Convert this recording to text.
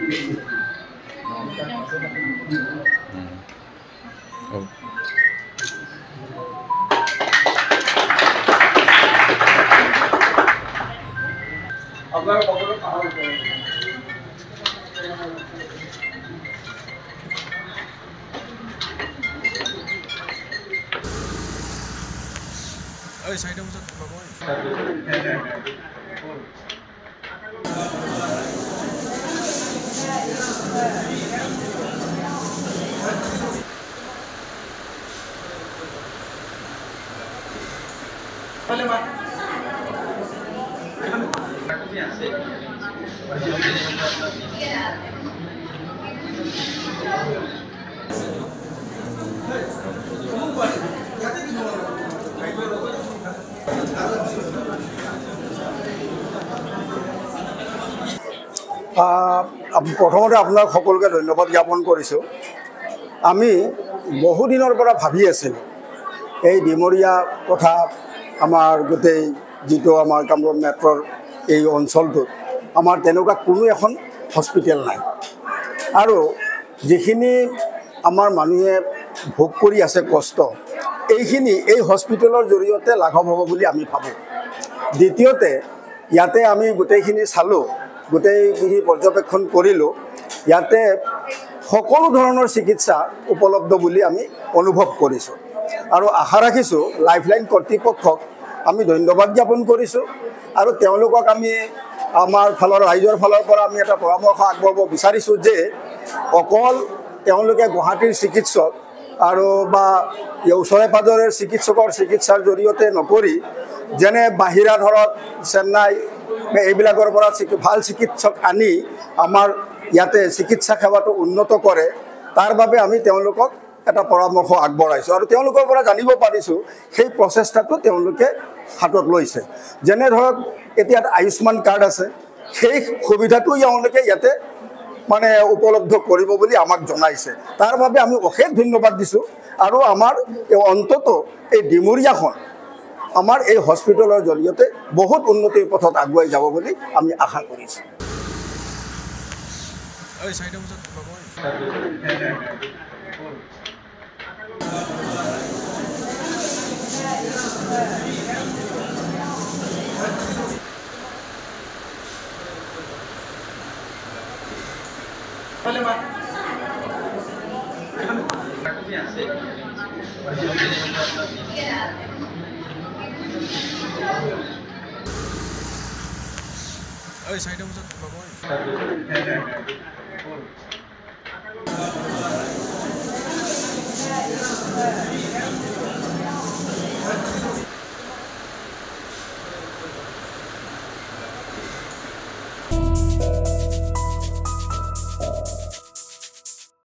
আপনাৰা কখনো পাহাড় কৰেন ওই সাইডে বুঝা বাবা বলে মা প্ৰথমতে আপোনাক সকলোকে ধন্যবাদ জ্ঞাপন কৰিছোঁ। আমি বহুদিনৰ পৰা ভাবি আছিলোঁ এই ডিমৰীয়া তথা আমাৰ গোটেই যিটো আমাৰ কামৰূপ মেট্ৰৰ এই অঞ্চলটোত আমাৰ তেনেকুৱা কোনো এখন হস্পিটেল নাই আৰু যিখিনি আমাৰ মানুহে ভোগ কৰি আছে কষ্ট এইখিনি এই হস্পিটেলৰ জৰিয়তে লাঘৱ হ'ব বুলি আমি ভাবোঁ। দ্বিতীয়তে ইয়াতে আমি গোটেইখিনি চালোঁ, গোটেইখিনি পৰ্যবেক্ষণ কৰিলোঁ, ইয়াতে সকলো ধৰণৰ চিকিৎসা উপলব্ধ বুলি আমি অনুভৱ কৰিছোঁ আৰু আশা ৰাখিছোঁ লাইফলাইন কৰ্তৃপক্ষক আমি ধন্যবাদ জ্ঞাপন কৰিছোঁ আৰু তেওঁলোকক আমি আমাৰ ফালৰ ৰাইজৰ ফালৰ পৰা আমি এটা পৰামৰ্শ আগবঢ়াব বিচাৰিছোঁ যে অকল তেওঁলোকে গুৱাহাটীৰ চিকিৎসক আৰু বা ওচৰে পাজৰে চিকিৎসকৰ চিকিৎসাৰ জৰিয়তে নকৰি যেনে বাহিৰা ধৰক চেন্নাই এইবিলাকৰ পৰা ভাল চিকিৎসক আনি আমাৰ ইয়াতে চিকিৎসা সেৱাটো উন্নত কৰে, তাৰ বাবে আমি তেওঁলোকক এটা পৰামৰ্শ আগবঢ়াইছোঁ আৰু তেওঁলোকৰ পৰা জানিব পাৰিছোঁ সেই প্ৰচেষ্টাটো তেওঁলোকে হাতত লৈছে। যেনে ধৰক এতিয়া আয়ুষ্মান কাৰ্ড আছে, সেই সুবিধাটো তেওঁলোকে ইয়াতে মানে উপলব্ধ কৰিব বুলি আমাক জনাইছে। তাৰ বাবে আমি অশেষ ধন্যবাদ দিছোঁ আৰু আমাৰ অন্তত এই ডিমৰীয়াখন আমাৰ এই হস্পিটেলৰ জৰিয়তে বহুত উন্নতিৰ পথত আগুৱাই যাব বুলি আমি আশা কৰিছোঁ। ওই সাইডে বুঝা বাবা বলে মা ওই সাইডে বুঝা বাবা